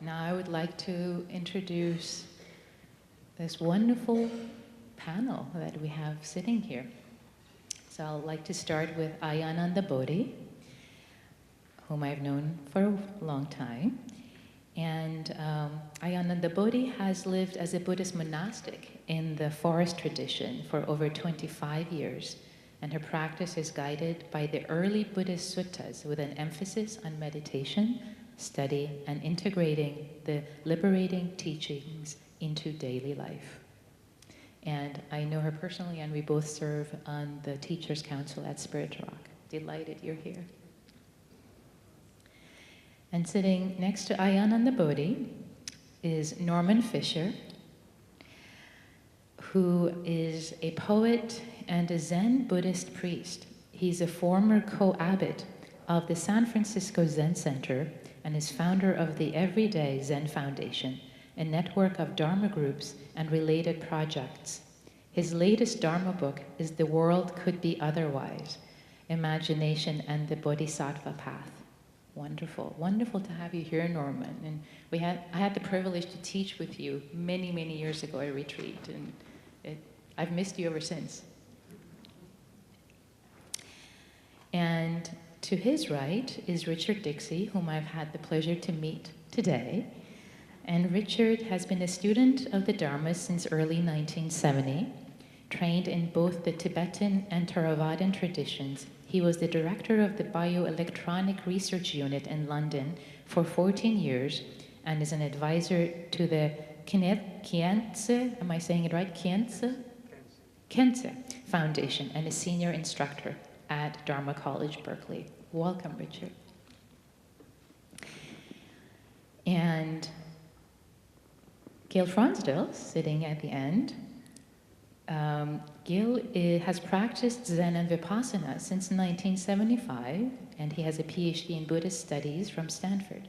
Now I would like to introduce this wonderful panel that we have sitting here. So I'd like to start with Ayananda Bodhi, whom I've known for a long time. And Ayananda Bodhi has lived as a Buddhist monastic in the forest tradition for over 25 years. And her practice is guided by the early Buddhist suttas with an emphasis on meditation, study, and integrating the liberating teachings into daily life. And I know her personally, and we both serve on the Teachers' Council at Spirit Rock. Delighted you're here. And sitting next to Ayananda Bodhi is Norman Fisher, who is a poet and a Zen Buddhist priest. He's a former co-abbot of the San Francisco Zen Center and is founder of the Everyday Zen Foundation, a network of Dharma groups and related projects. His latest Dharma book is The World Could Be Otherwise, Imagination and the Bodhisattva Path. Wonderful, wonderful to have you here, Norman. And I had the privilege to teach with you many, many years ago at a retreat, and I've missed you ever since. And to his right is Richard Dixie, whom I've had the pleasure to meet today. And Richard has been a student of the Dharma since early 1970, trained in both the Tibetan and Theravadan traditions. He was the director of the Bioelectronic Research Unit in London for 14 years and is an advisor to the Khyentse, am I saying it right? Khyentse Foundation, and a senior instructor at Dharma College, Berkeley. Welcome, Richard. And Gail Fronsdale, sitting at the end. Gail has practiced Zen and Vipassana since 1975, and he has a PhD in Buddhist Studies from Stanford.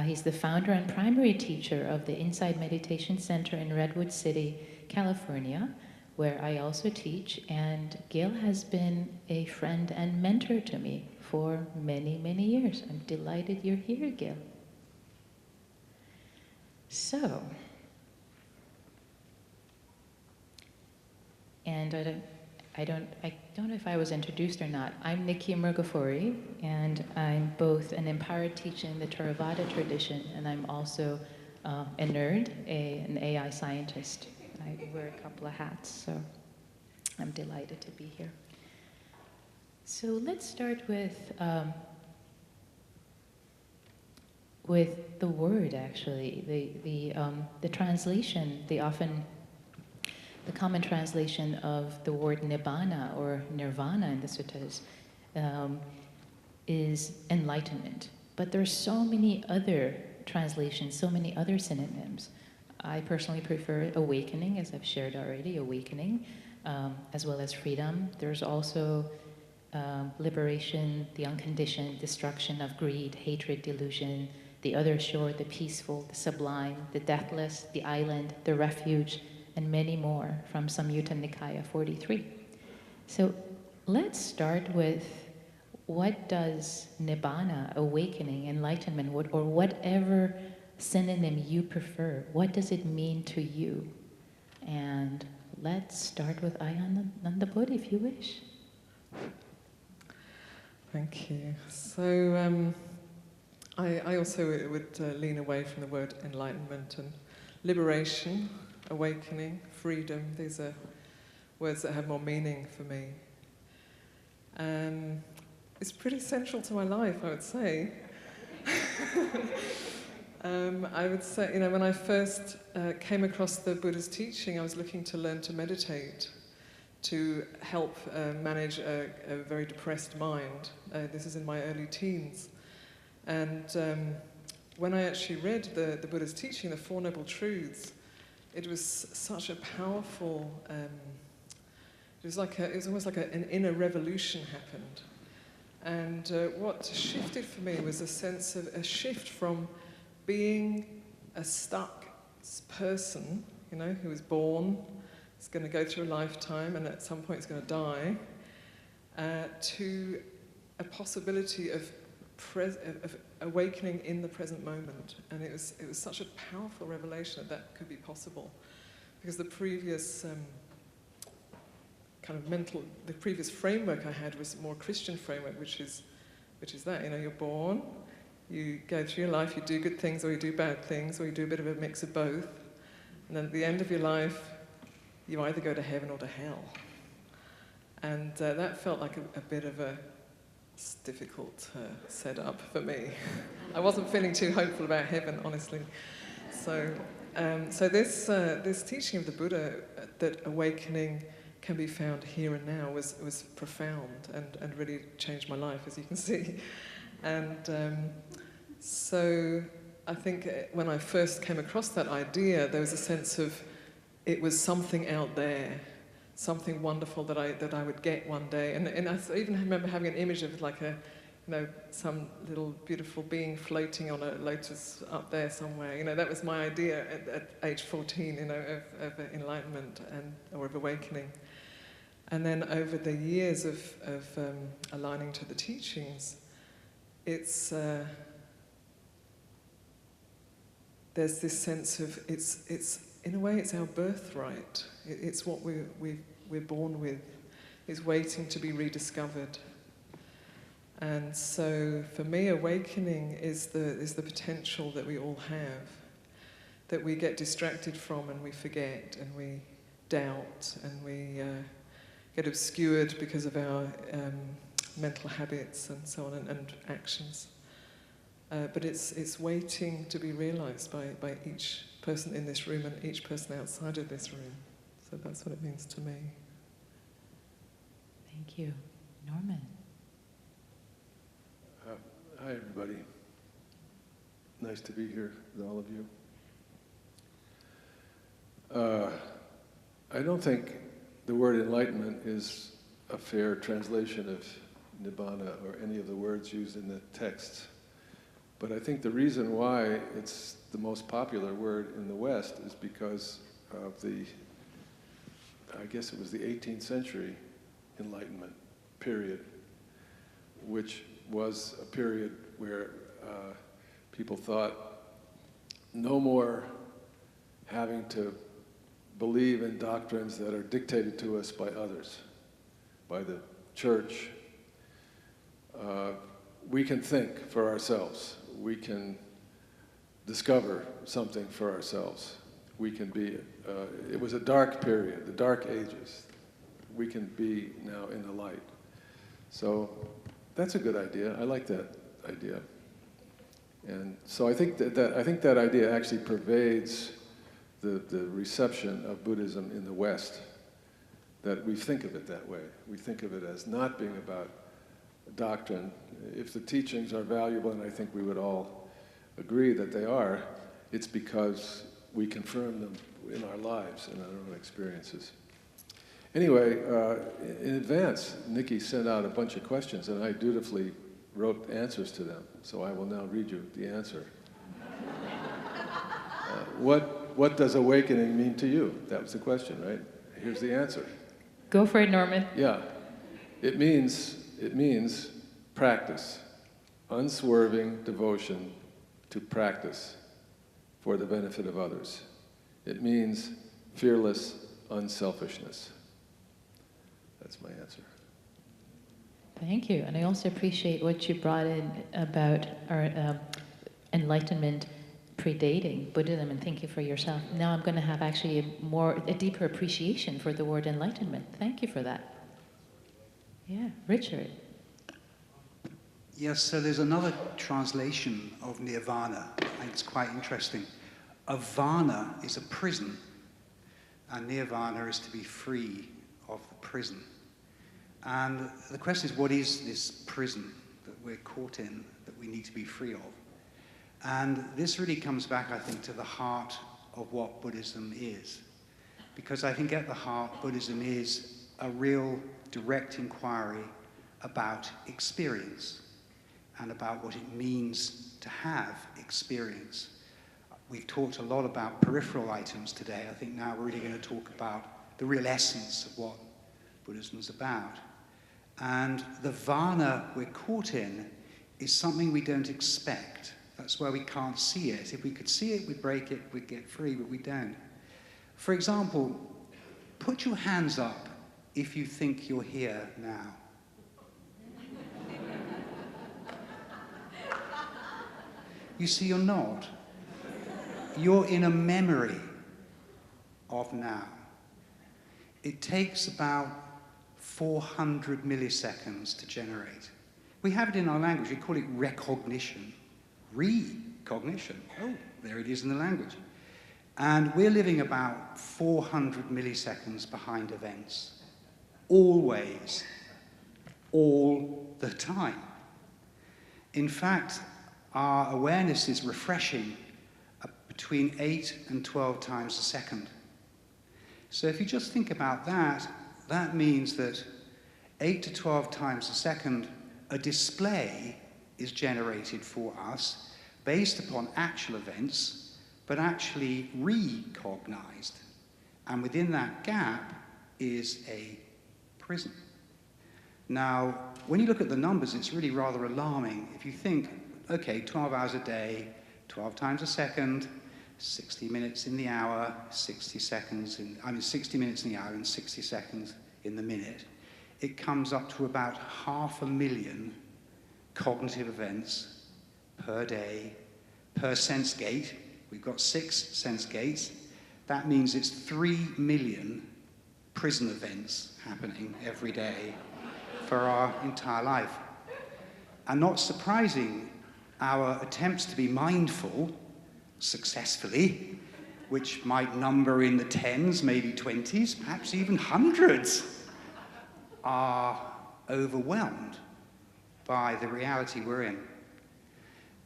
He's the founder and primary teacher of the Insight Meditation Center in Redwood City, California, where I also teach, and Gail has been a friend and mentor to me for many, many years. I'm delighted you're here, Gail. So, and I don't know if I was introduced or not. I'm Nikki Murgafori, and I'm both an empowered teacher in the Theravada tradition, and I'm also a nerd, an AI scientist. I wear a couple of hats, so I'm delighted to be here. So let's start with the word, actually, the translation, the common translation of the word nibbana or nirvana in the suttas is enlightenment. But there are so many other translations, so many other synonyms. I personally prefer awakening, as I've shared already, awakening, as well as freedom. There's also liberation, the unconditioned, destruction of greed, hatred, delusion, the other shore, the peaceful, the sublime, the deathless, the island, the refuge, and many more from Samyutta Nikaya 43. So let's start with, what does nibbana, awakening, enlightenment, or whatever synonym you prefer, what does it mean to you? And let's start with Ayananda Bodhi, if you wish. Thank you. So I also would lean away from the word enlightenment and liberation, awakening, freedom. These are words that have more meaning for me. It's pretty central to my life, I would say. I would say, when I first came across the Buddha's teaching, I was looking to learn to meditate, to help manage a very depressed mind. This is in my early teens. And when I actually read the Buddha's teaching, the Four Noble Truths, it was such a powerful, it was almost like an inner revolution happened. And what shifted for me was a sense of a shift from being a stuck person, who was born, is going to go through a lifetime, and at some point is going to die, to a possibility of of awakening in the present moment, and it was such a powerful revelation that could be possible, because the previous the previous framework I had was more Christian framework, which is that, you know, you're born, you go through your life, you do good things or you do bad things, or you do a bit of a mix of both, and then at the end of your life, you either go to heaven or to hell. And that felt like a bit of a difficult setup for me. I wasn't feeling too hopeful about heaven, honestly. So this teaching of the Buddha, that awakening can be found here and now, was profound and really changed my life, as you can see. And so I think when I first came across that idea, there was a sense of it was something out there, something wonderful that I would get one day. And I even remember having an image of like some little beautiful being floating on a lotus up there somewhere. You know, that was my idea at age 14, you know, of enlightenment or of awakening. And then over the years of aligning to the teachings, it's there's this sense of it's in a way it's our birthright. It's what we're born with. It's waiting to be rediscovered. And so for me, awakening is the potential that we all have, that we get distracted from and we forget and we doubt and we get obscured because of our mental habits and so on and actions. But it's waiting to be realized by each person in this room and each person outside of this room. So that's what it means to me. Thank you. Norman. Hi, everybody. Nice to be here with all of you. I don't think the word enlightenment is a fair translation of nibbana or any of the words used in the text. But I think the reason why it's the most popular word in the West is because of I guess it was the 18th century Enlightenment period, which was a period where people thought no more having to believe in doctrines that are dictated to us by others, by the church. We can think for ourselves. We can discover something for ourselves. We can be, it was a dark period, the dark ages. We can be now in the light. So that's a good idea. I like that idea. And so I think that idea actually pervades the reception of Buddhism in the West, that we think of it that way. We think of it as not being about doctrine. If the teachings are valuable, and I think we would all agree that they are, it's because we confirm them in our lives, in our own experiences. Anyway, in advance, Nikki sent out a bunch of questions, and I dutifully wrote answers to them. So I will now read you the answer. What does awakening mean to you? That was the question, right? Here's the answer. Go for it, Norman. Yeah. It means practice, unswerving devotion to practice for the benefit of others. It means fearless unselfishness. That's my answer. Thank you. And I also appreciate what you brought in about our enlightenment predating Buddhism, and thank you for yourself. Now I'm going to have actually a deeper appreciation for the word enlightenment. Thank you for that. Yeah, Richard. Yes, so there's another translation of nirvana. I think it's quite interesting. A vana is a prison, and nirvana is to be free of the prison. And the question is, what is this prison that we're caught in, that we need to be free of? And this really comes back, I think, to the heart of what Buddhism is. Because I think at the heart, Buddhism is a real direct inquiry about experience and about what it means to have experience. We've talked a lot about peripheral items today. I think now we're really going to talk about the real essence of what Buddhism is about. And the vana we're caught in is something we don't expect. That's where we can't see it. If we could see it, we'd break it, we'd get free, but we don't. For example, put your hands up if you think you're here now. You see, you're not. You're in a memory of now. It takes about 400 milliseconds to generate. We have it in our language. We call it recognition. Recognition. Oh, there it is in the language. And we're living about 400 milliseconds behind events. Always. All the time. In fact, our awareness is refreshing between 8 and 12 times a second. So if you just think about that, that means that 8 to 12 times a second, a display is generated for us based upon actual events, but actually recognized. And within that gap is a prison. Now, when you look at the numbers, it's really rather alarming. If you think, okay, 12 hours a day, 12 times a second, 60 minutes in the hour, 60 minutes in the hour and 60 seconds in the minute, it comes up to about 500,000 cognitive events per day, per sense gate. We've got 6 sense gates. That means it's 3 million prison events happening every day for our entire life. And not surprising, our attempts to be mindful successfully, which might number in the 10s, maybe 20s, perhaps even 100s, are overwhelmed by the reality we're in.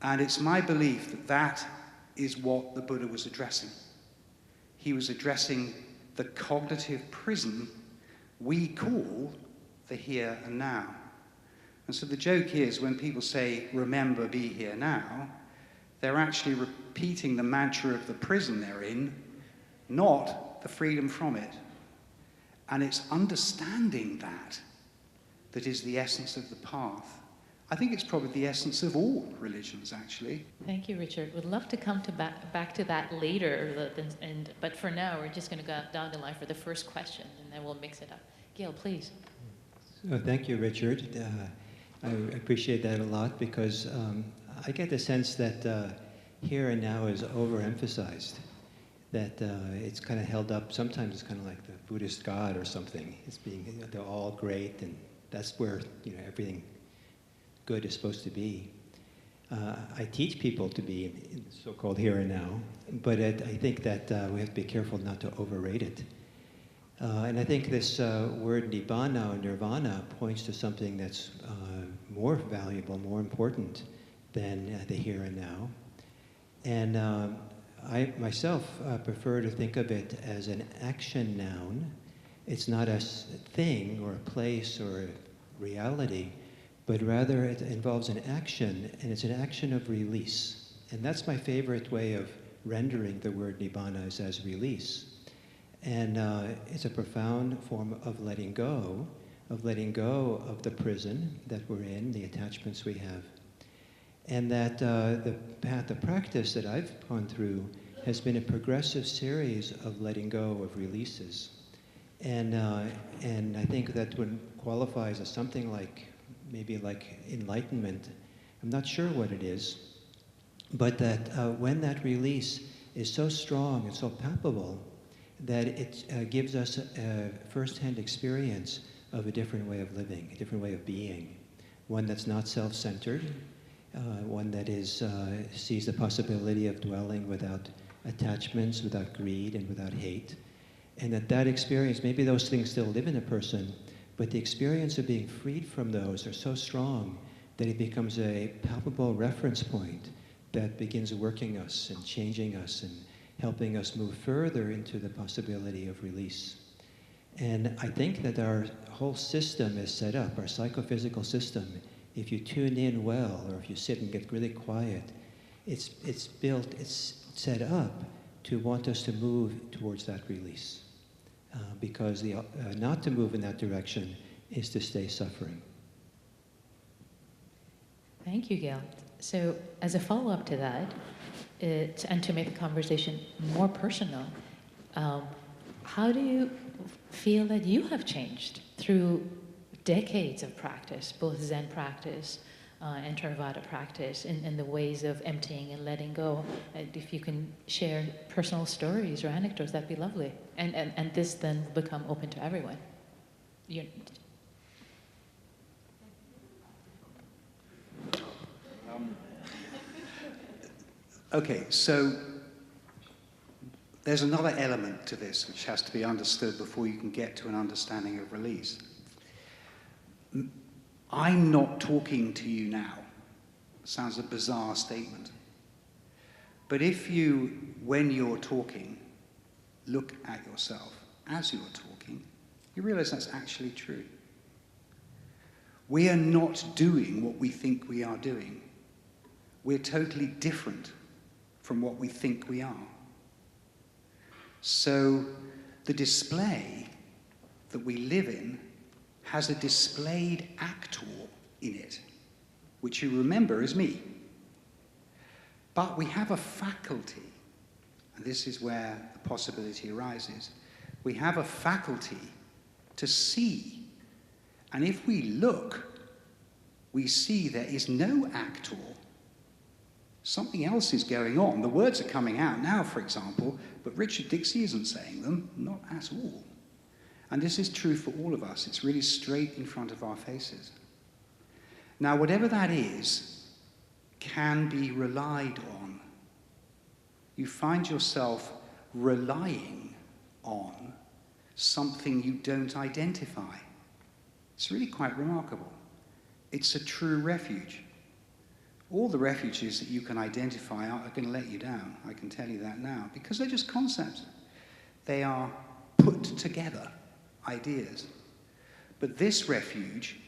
And it's my belief that that is what the Buddha was addressing. He was addressing the cognitive prison we call the here and now. And so the joke is when people say, remember, be here now, they're actually repeating the mantra of the prison they're in, not the freedom from it. And it's understanding that that is the essence of the path. I think it's probably the essence of all religions, actually. Thank you, Richard. We'd love to come to back to that later, but for now, we're just going to go down the line for the first question, and then we'll mix it up. Gail, please. Thank you, Richard. I appreciate that a lot because I get the sense that here and now is overemphasized, that it's kind of held up. Sometimes it's kind of like the Buddhist God or something. It's being, they're all great, and that's where everything good is supposed to be. I teach people to be in so-called here and now, but I think that we have to be careful not to overrate it. And I think this word nibbana or nirvana points to something that's more valuable, more important than the here and now. And I myself prefer to think of it as an action noun. It's not a thing or a place or a reality, but rather it involves an action, and it's an action of release. And that's my favorite way of rendering the word nibbana, is as release. And it's a profound form of letting go of the prison that we're in, the attachments we have. And that the path of practice that I've gone through has been a progressive series of letting go of releases. And I think that one qualifies as something like, maybe like enlightenment. I'm not sure what it is, but that when that release is so strong and so palpable, that it gives us a first-hand experience of a different way of living, a different way of being, one that's not self-centered, one that sees the possibility of dwelling without attachments, without greed, and without hate. And that experience, maybe those things still live in a person, but the experience of being freed from those are so strong that it becomes a palpable reference point that begins working us and changing us and helping us move further into the possibility of release. And I think that our whole system is set up, our psychophysical system, if you tune in well, or if you sit and get really quiet, it's set up to want us to move towards that release. Because not to move in that direction is to stay suffering. Thank you, Gail. So, as a follow-up to that, and to make the conversation more personal, how do you feel that you have changed through decades of practice, both Zen practice and Theravada practice, in the ways of emptying and letting go? If you can share personal stories or anecdotes, that'd be lovely. And this then will become open to everyone. Okay, so there's another element to this which has to be understood before you can get to an understanding of release. I'm not talking to you now. Sounds a bizarre statement. But if you, when you're talking, look at yourself as you're talking, you realize that's actually true. We are not doing what we think we are doing. We're totally different from what we think we are. So the display that we live in has a displayed actor in it, which you remember is me. But we have a faculty, and this is where the possibility arises. We have a faculty to see. And if we look, we see there is no actor. Something else is going on. The words are coming out now, for example, but Richard Dixie isn't saying them, not at all. And this is true for all of us. It's really straight in front of our faces. Now, whatever that is can be relied on. You find yourself relying on something you don't identify. It's really quite remarkable. It's a true refuge. All the refuges that you can identify are going to let you down. I can tell you that now, because they're just concepts. They are put together ideas. But this refuge,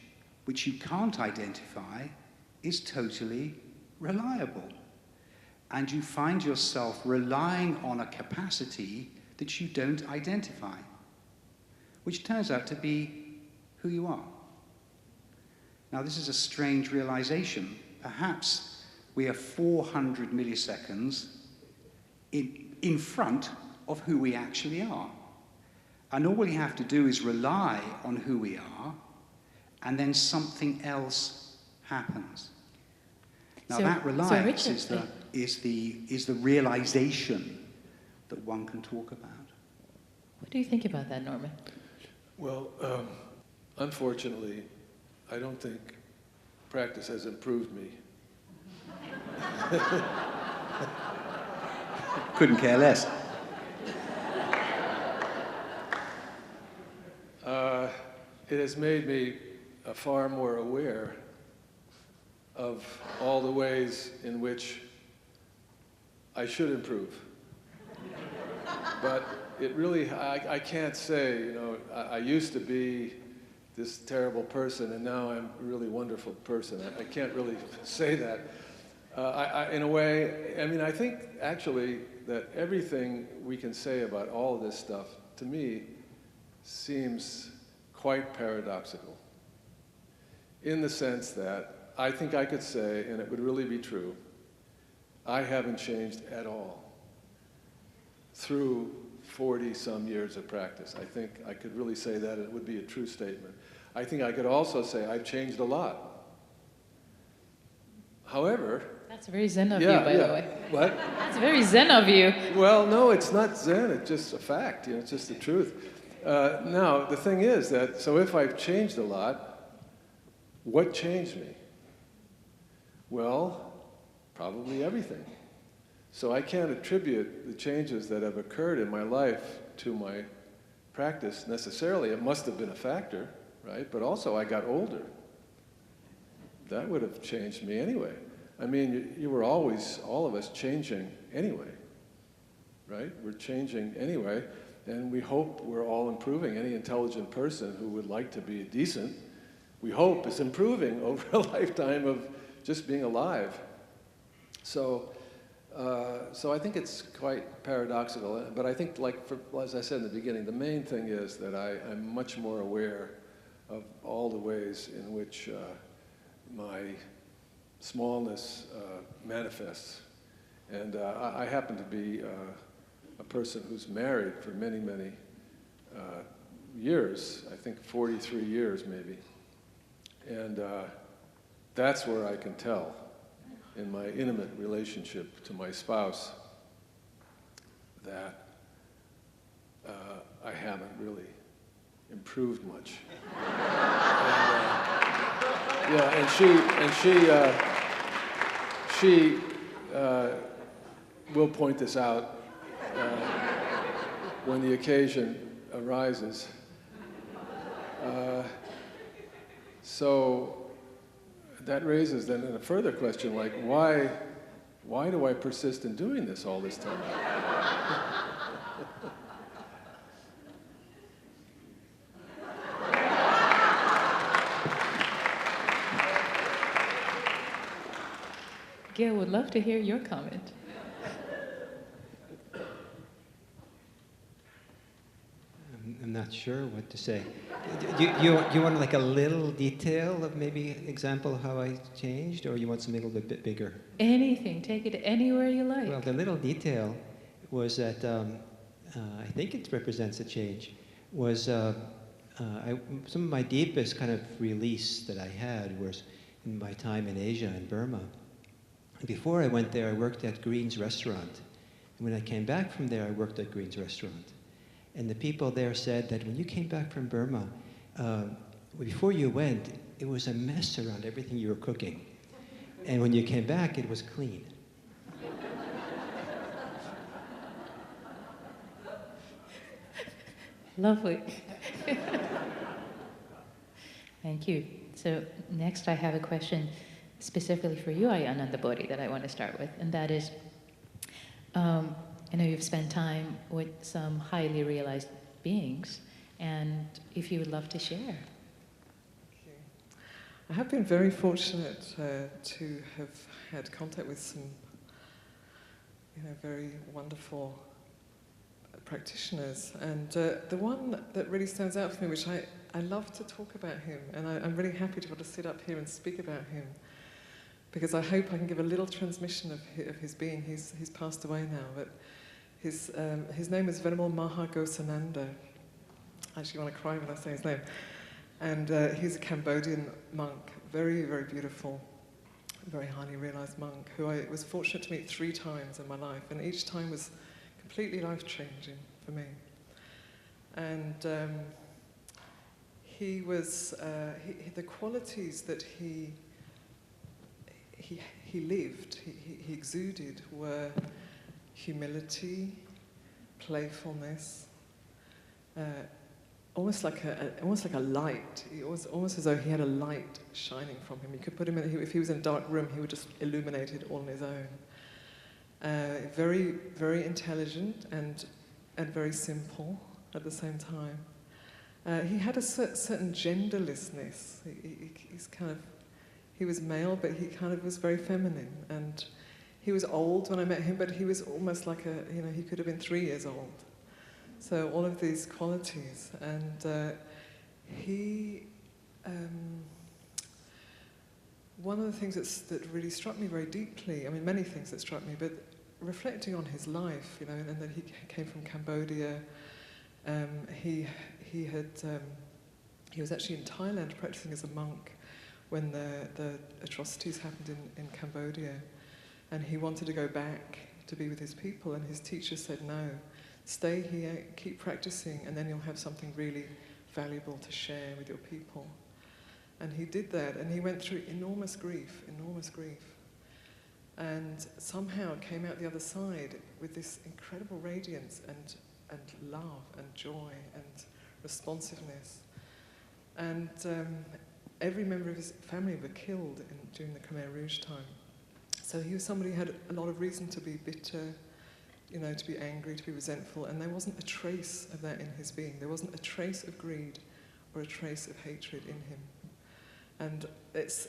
which you can't identify, is totally reliable. And you find yourself relying on a capacity that you don't identify, which turns out to be who you are. Now, this is a strange realization. Perhaps we are 400 milliseconds in front of who we actually are. And all we have to do is rely on who we are, and then something else happens. Now, that reliance is the realization that one can talk about. What do you think about that, Norman? Well, unfortunately, I don't think practice has improved me. Couldn't care less. It has made me far more aware of all the ways in which I should improve. But it really, I can't say, you know, I used to be this terrible person, and now I'm a really wonderful person. I can't really say that. In a way, I mean, I think actually that everything we can say about all of this stuff, to me, seems quite paradoxical. In the sense that I think I could say, and it would really be true, I haven't changed at all through 40-some years of practice. I think I could really say that, and it would be a true statement. I think I could also say I've changed a lot. However... That's very Zen of you, by the way. What? That's very Zen of you. Well, no, it's not Zen. It's just a fact. You know, it's just the truth. Now, the thing is that, so if I've changed a lot, what changed me? Well, probably everything. So I can't attribute the changes that have occurred in my life to my practice necessarily. It must have been a factor, right? But also I got older. That would have changed me anyway. I mean, you were always, all of us, changing anyway, right? We're changing anyway, and we hope we're all improving. Any intelligent person who would like to be decent, we hope is improving over a lifetime of just being alive. So I think it's quite paradoxical, but I think, as I said in the beginning, the main thing is that I'm much more aware of all the ways in which my smallness manifests. And I happen to be a person who's married for many, many years, I think 43 years maybe. And that's where I can tell in my intimate relationship to my spouse that I haven't really improved much. And she will point this out when the occasion arises. So that raises then a further question, like why do I persist in doing this all this time? Gail would love to hear your comment. I'm not sure what to say. Do you want like a little detail of maybe example how I changed, or you want something a little bit bigger? Anything, take it anywhere you like. Well, the little detail was that I think it represents a change. Was some of my deepest kind of release that I had was in my time in Asia and Burma. Before I went there, I worked at Green's restaurant. And when I came back from there, I worked at Green's restaurant. And the people there said that when you came back from Burma, before you went, it was a mess around everything you were cooking. And when you came back, it was clean. Lovely. Thank you. So next I have a question specifically for you, Anandabodhi, that I want to start with. And that is, I know you've spent time with some highly realized beings, and if you would love to share. Thank you. I have been very fortunate to have had contact with some, very wonderful practitioners. And the one that really stands out for me, which I love to talk about him, and I'm really happy to be able to sit up here and speak about him, because I hope I can give a little transmission of his being. He's passed away now, but his name is Venerable Mahagosananda. I actually want to cry when I say his name. And he's a Cambodian monk, very, very beautiful, very highly realized monk, who I was fortunate to meet 3 times in my life, and each time was completely life-changing for me. And he was, the qualities that he lived, he exuded, were humility, playfulness, almost like a light. It was almost as though he had a light shining from him. You could put him in, if he was in a dark room, he would just illuminate it all on his own. Very, very intelligent and very simple at the same time. He had a certain genderlessness. He was male, but he kind of was very feminine. And he was old when I met him, but he was almost like he could have been 3 years old. So all of these qualities. And one of the things that really struck me very deeply, I mean, many things that struck me, but reflecting on his life, and that he came from Cambodia. He was actually in Thailand practicing as a monk when the atrocities happened in Cambodia, and he wanted to go back to be with his people, and his teacher said, no, stay here, keep practicing, and then you'll have something really valuable to share with your people. And he did that, and he went through enormous grief, and somehow came out the other side with this incredible radiance and love and joy and responsiveness. And every member of his family were killed during the Khmer Rouge time. So he was somebody who had a lot of reason to be bitter, to be angry, to be resentful, and there wasn't a trace of that in his being. There wasn't a trace of greed or a trace of hatred in him. And it's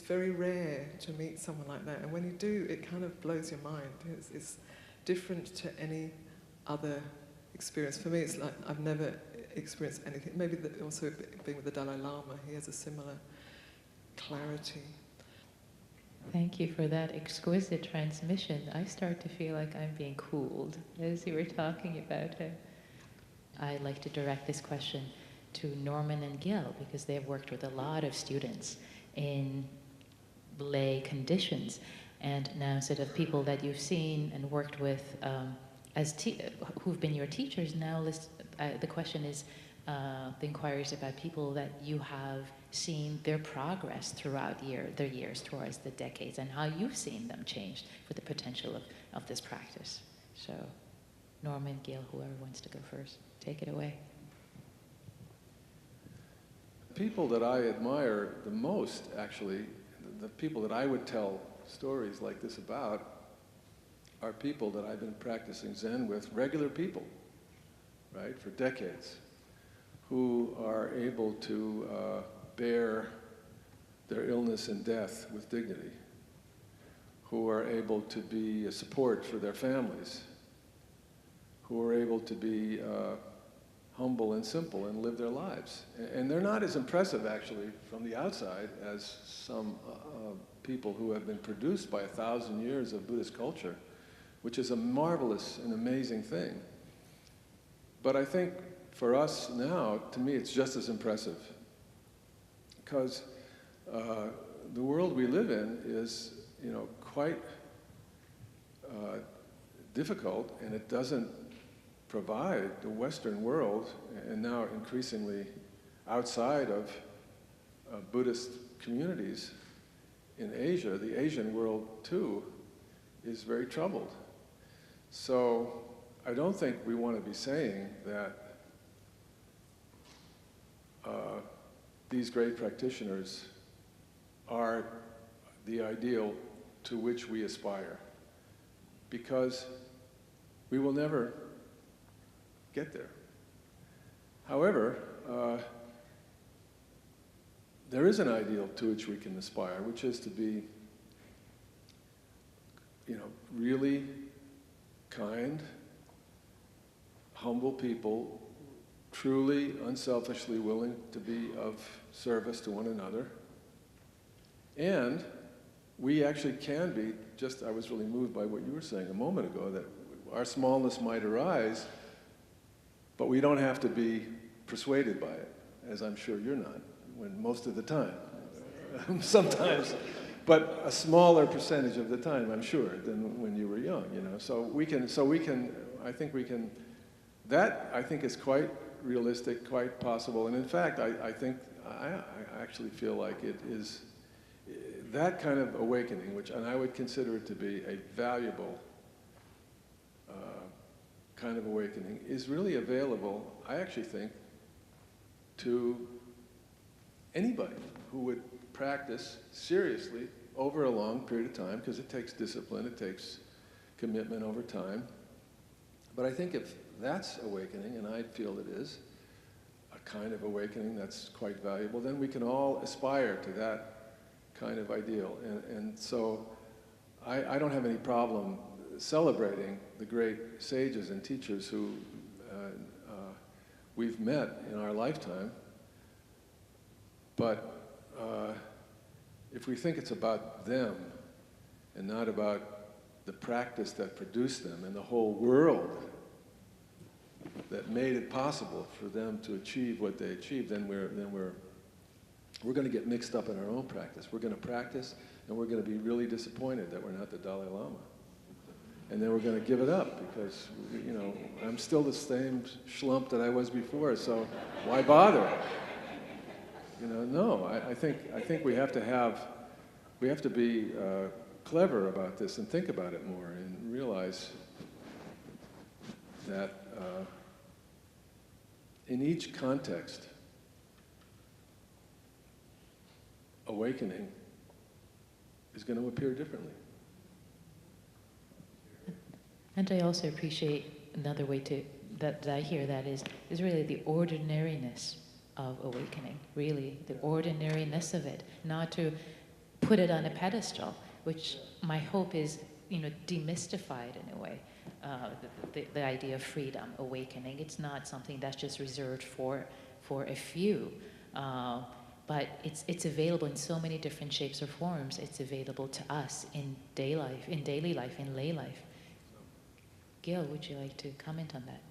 very rare to meet someone like that. And when you do, it kind of blows your mind. It's different to any other experience. For me, it's like I've never experienced anything. Maybe also being with the Dalai Lama, he has a similar clarity. Thank you for that exquisite transmission. I start to feel like I'm being cooled as you were talking about it. I'd like to direct this question to Norman and Gil because they've worked with a lot of students in lay conditions, and now sort of people that you've seen and worked with who've been your teachers. Now the question is, the inquiries about people that you have seen their progress throughout their years, towards the decades, and how you've seen them change for the potential of this practice. So, Norman, Gil, whoever wants to go first, take it away. People that I admire the most, actually, the people that I would tell stories like this about, are people that I've been practicing Zen with, regular people, right, for decades, who are able to bear their illness and death with dignity, who are able to be a support for their families, who are able to be humble and simple and live their lives. And they're not as impressive, actually, from the outside as some people who have been produced by 1,000 years of Buddhist culture, which is a marvelous and amazing thing. But I think for us now, to me, it's just as impressive, because the world we live in is, quite difficult, and it doesn't provide the Western world, and now increasingly outside of Buddhist communities in Asia, the Asian world too is very troubled. So I don't think we want to be saying that these great practitioners are the ideal to which we aspire, because we will never get there. However, there is an ideal to which we can aspire, which is to be, really kind, humble people, truly, unselfishly willing to be of service to one another. And we actually can be, I was really moved by what you were saying a moment ago, that our smallness might arise, but we don't have to be persuaded by it, as I'm sure you're not, most of the time. Sometimes, but a smaller percentage of the time, I'm sure, than when you were young, So we can, I think we can, that I think is quite realistic, quite possible. And in fact, I actually feel like it is that kind of awakening, and I would consider it to be a valuable kind of awakening, is really available, I actually think, to anybody who would practice seriously over a long period of time, because it takes discipline, it takes commitment over time. But I think if that's awakening, and I feel it is, a kind of awakening that's quite valuable, then we can all aspire to that kind of ideal. And so I don't have any problem celebrating the great sages and teachers who we've met in our lifetime. But if we think it's about them and not about the practice that produced them and the whole world that made it possible for them to achieve what they achieved, then we're going to get mixed up in our own practice. We're going to practice, and we're going to be really disappointed that we're not the Dalai Lama. And then we're going to give it up because, I'm still the same schlump that I was before, so why bother? No, I think we have to be clever about this and think about it more and realize that in each context, awakening is going to appear differently. And I also appreciate another way that I hear that is really the ordinariness of awakening, really the ordinariness of it, not to put it on a pedestal, which my hope is, demystified in a way. The idea of freedom, awakening, it's not something that's just reserved for a few. but it's available in so many different shapes or forms. It's available to us in daily life, in lay life. Gil, would you like to comment on that?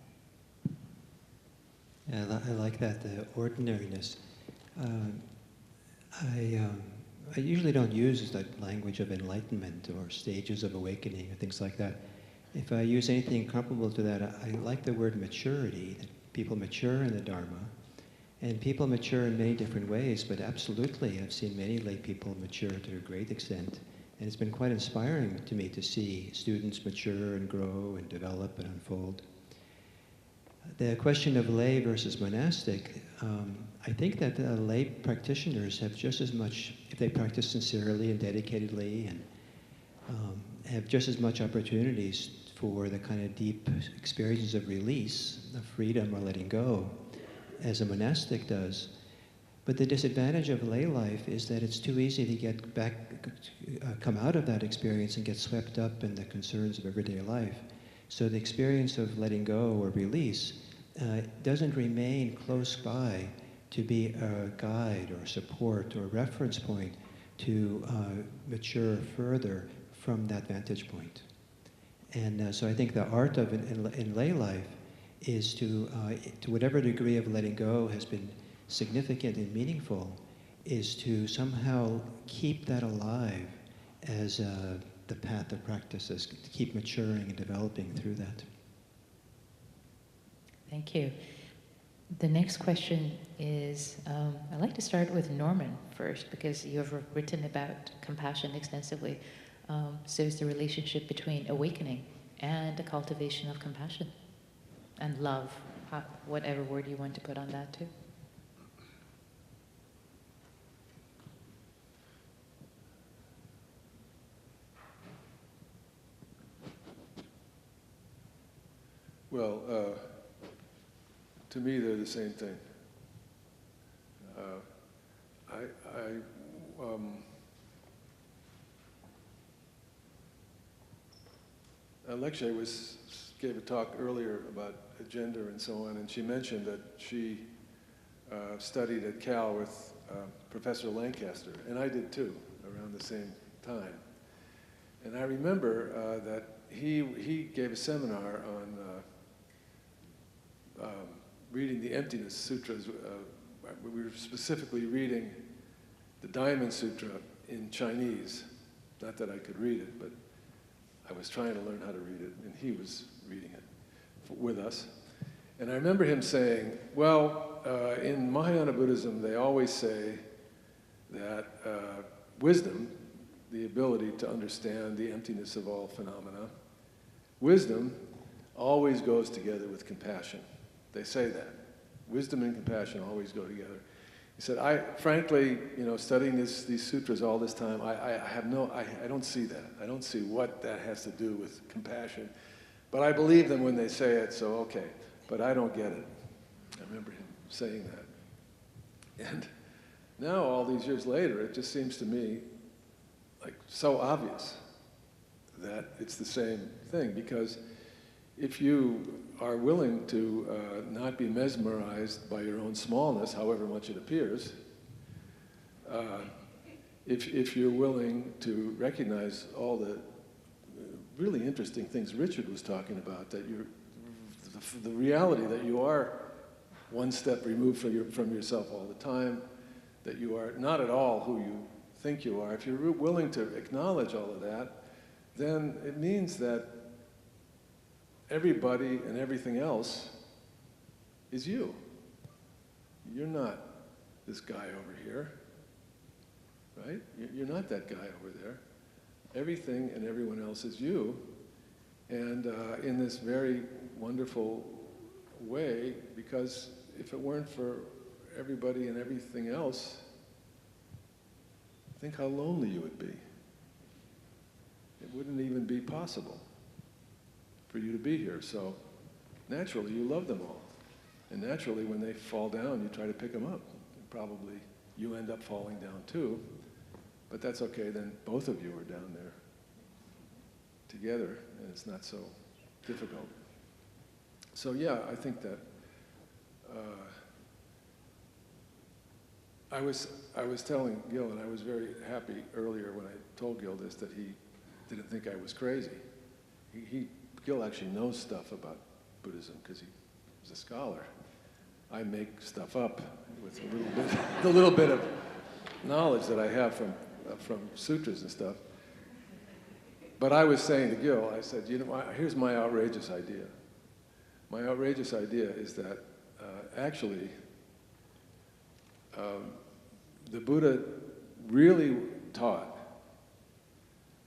Yeah, I like that, the ordinariness. I usually don't use the language of enlightenment or stages of awakening or things like that. If I use anything comparable to that, I like the word maturity, that people mature in the Dharma. And people mature in many different ways, but absolutely, I've seen many lay people mature to a great extent. And it's been quite inspiring to me to see students mature and grow and develop and unfold. The question of lay versus monastic, I think that lay practitioners have just as much, if they practice sincerely and dedicatedly, and have just as much opportunities for the kind of deep experiences of release, of freedom or letting go, as a monastic does. But the disadvantage of lay life is that it's too easy to get back, come out of that experience and get swept up in the concerns of everyday life. So the experience of letting go or release doesn't remain close by to be a guide or support or reference point to mature further from that vantage point. And so I think the art of in lay life is to whatever degree of letting go has been significant and meaningful, is to somehow keep that alive as the path of practice, is to keep maturing and developing through that. Thank you. The next question is, I'd like to start with Norman first, because you have written about compassion extensively. So is the relationship between awakening and the cultivation of compassion and love, whatever word you want to put on that too. Well, to me, they're the same thing. Alexia gave a talk earlier about gender and so on, and she mentioned that she studied at Cal with Professor Lancaster, and I did too, around the same time. And I remember that he gave a seminar on reading the Emptiness Sutras. We were specifically reading the Diamond Sutra in Chinese. Not that I could read it, but I was trying to learn how to read it, and he was reading it with us. And I remember him saying, well, in Mahayana Buddhism, they always say that wisdom, the ability to understand the emptiness of all phenomena, wisdom always goes together with compassion. They say that. Wisdom and compassion always go together. He said, frankly, studying these sutras all this time, I don't see that. I don't see what that has to do with compassion. But I believe them when they say it, so okay. But I don't get it. I remember him saying that. And now, all these years later, it just seems to me like so obvious that it's the same thing, because if you are willing to not be mesmerized by your own smallness, however much it appears, if you're willing to recognize all the really interesting things Richard was talking about, that the reality that you are one step removed from yourself all the time, that you are not at all who you think you are, if you're willing to acknowledge all of that, then it means that everybody and everything else is you. You're not this guy over here, right? You're not that guy over there. Everything and everyone else is you. And in this very wonderful way, because if it weren't for everybody and everything else, think how lonely you would be. It wouldn't even be possible for you to be here. So naturally, you love them all. And naturally, when they fall down, you try to pick them up. And probably you end up falling down too. But that's okay, then both of you are down there together, and it's not so difficult. So yeah, I think that I was telling Gil, and I was very happy earlier when I told Gil this, that he didn't think I was crazy. Gil actually knows stuff about Buddhism because he was a scholar. I make stuff up with a little bit of knowledge that I have from sutras and stuff. But I was saying to Gil, I said, you know, here's my outrageous idea. My outrageous idea is that actually the Buddha really taught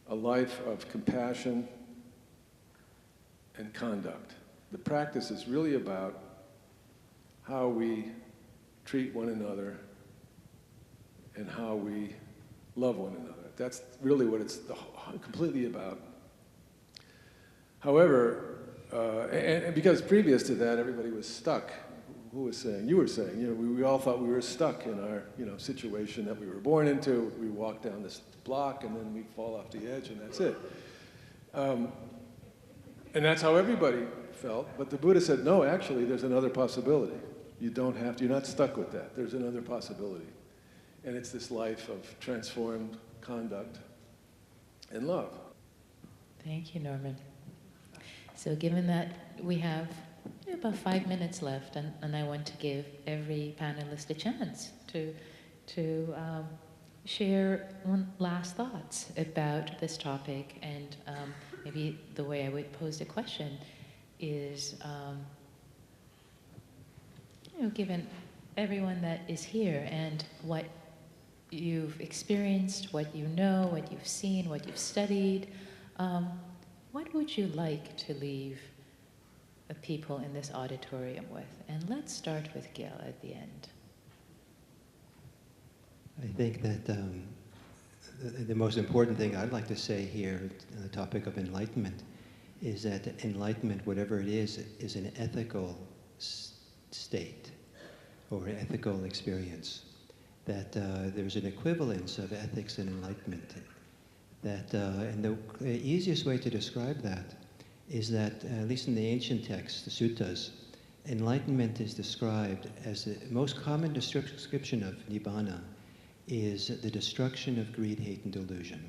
a life of compassion and conduct. The practice is really about how we treat one another and how we love one another. That's really what it's completely about. However, and because previous to that, everybody was stuck. Who was saying? You were saying. You know, we all thought we were stuck in our, you know, situation that we were born into. We walk down this block and then we fall off the edge, and that's it. And that's how everybody felt. But the Buddha said, no, actually, there's another possibility. You don't have to. You're not stuck with that. There's another possibility, and it's this life of transformed conduct and love. Thank you, Norman. So given that we have about 5 minutes left, and I want to give every panelist a chance to share one last thoughts about this topic, and maybe the way I would pose the question is, you know, given everyone that is here and what you've experienced, what you know, what you've seen, what you've studied, what would you like to leave the people in this auditorium with? And let's start with Gil at the end. I think that the most important thing I'd like to say here on the topic of enlightenment is that enlightenment, whatever it is an ethical state or an ethical experience. That there's an equivalence of ethics and enlightenment. That, and the easiest way to describe that is that, at least in the ancient texts, the suttas, enlightenment is described as the most common description of nibbana is the destruction of greed, hate, and delusion.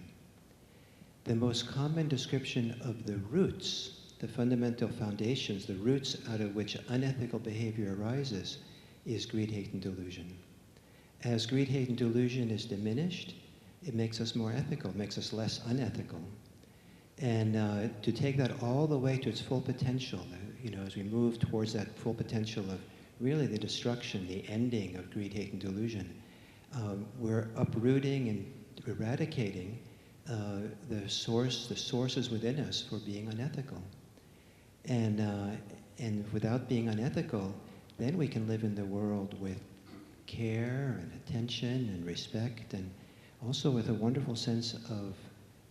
The most common description of the roots, the fundamental foundations, the roots out of which unethical behavior arises, is greed, hate, and delusion. As greed, hate, and delusion is diminished, it makes us more ethical, makes us less unethical. And to take that all the way to its full potential, you know, as we move towards that full potential of really the destruction, the ending of greed, hate, and delusion, we're uprooting and eradicating the sources within us for being unethical. And without being unethical, then we can live in the world with care and attention and respect, and also with a wonderful sense of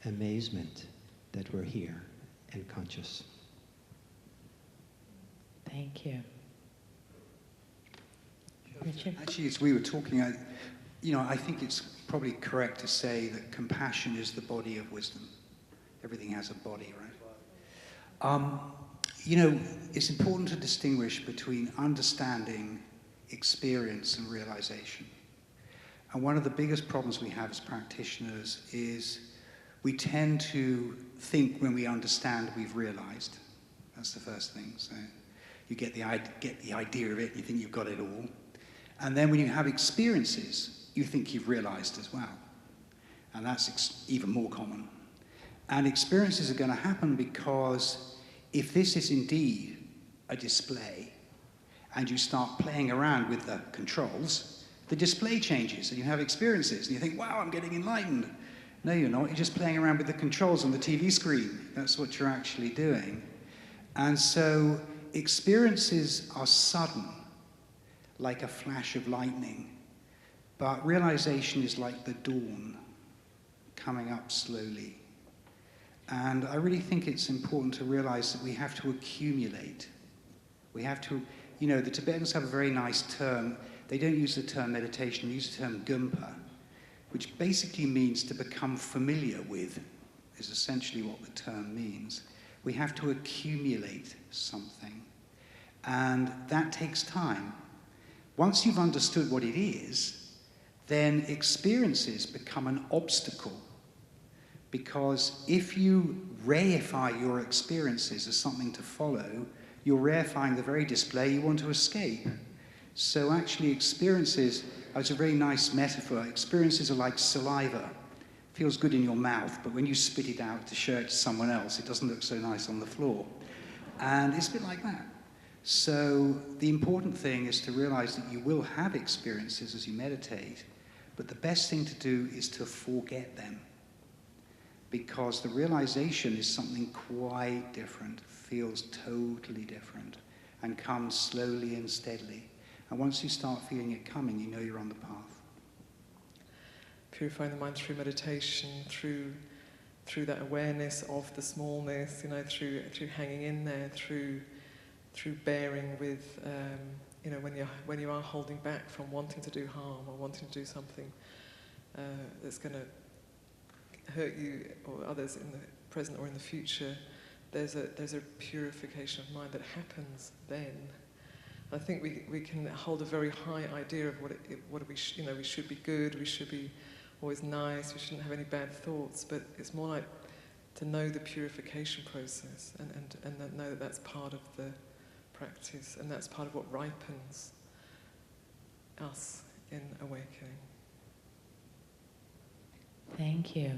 amazement that we're here and conscious. Thank you. Richard? Actually, as we were talking, I think it's probably correct to say that compassion is the body of wisdom. Everything has a body, right? It's important to distinguish between understanding, experience, and realization. And one of the biggest problems we have as practitioners is we tend to think when we understand we've realized. That's the first thing. So you get the idea of it, you think you've got it all. And then when you have experiences, you think you've realized as well. And that's even more common. And experiences are going to happen because if this is indeed a display, and you start playing around with the controls, the display changes and you have experiences and you think, wow, I'm getting enlightened. No, you're not. You're just playing around with the controls on the TV screen. That's what you're actually doing. And so experiences are sudden, like a flash of lightning. But realization is like the dawn, coming up slowly. And I really think it's important to realize that we have to accumulate. We have to, the Tibetans have a very nice term. They don't use the term meditation, they use the term gumpa, which basically means to become familiar with, is essentially what the term means. We have to accumulate something. And that takes time. Once you've understood what it is, then experiences become an obstacle. Because if you reify your experiences as something to follow, you're reifying the very display you want to escape. So actually experiences, it's a very nice metaphor, experiences are like saliva. Feels good in your mouth, but when you spit it out to show it to someone else, it doesn't look so nice on the floor. And it's a bit like that. So the important thing is to realize that you will have experiences as you meditate, but the best thing to do is to forget them. Because the realization is something quite different, feels totally different, and comes slowly and steadily. And once you start feeling it coming, you know you're on the path. Purifying the mind through meditation, through that awareness of the smallness, through hanging in there, through bearing with, when you are holding back from wanting to do harm or wanting to do something that's going to hurt you or others in the present or in the future, there's a purification of mind that happens then. I think we can hold a very high idea of what we should be good, we should be always nice, we shouldn't have any bad thoughts, but it's more like to know the purification process and know that that's part of the practice and that's part of what ripens us in awakening. Thank you.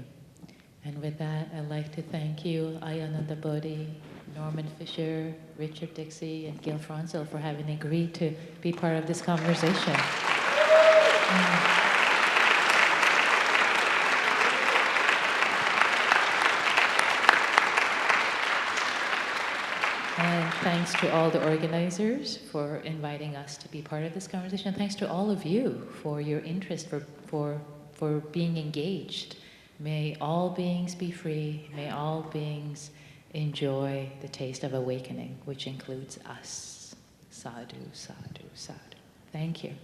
And with that, I'd like to thank you, Ayananda Bodhi, Norman Fisher, Richard Dixie, and Gil Franzel for having agreed to be part of this conversation. And thanks to all the organizers for inviting us to be part of this conversation. Thanks to all of you for your interest, for being engaged. May all beings be free. May all beings enjoy the taste of awakening, which includes us. Sadhu, sadhu, sadhu. Thank you.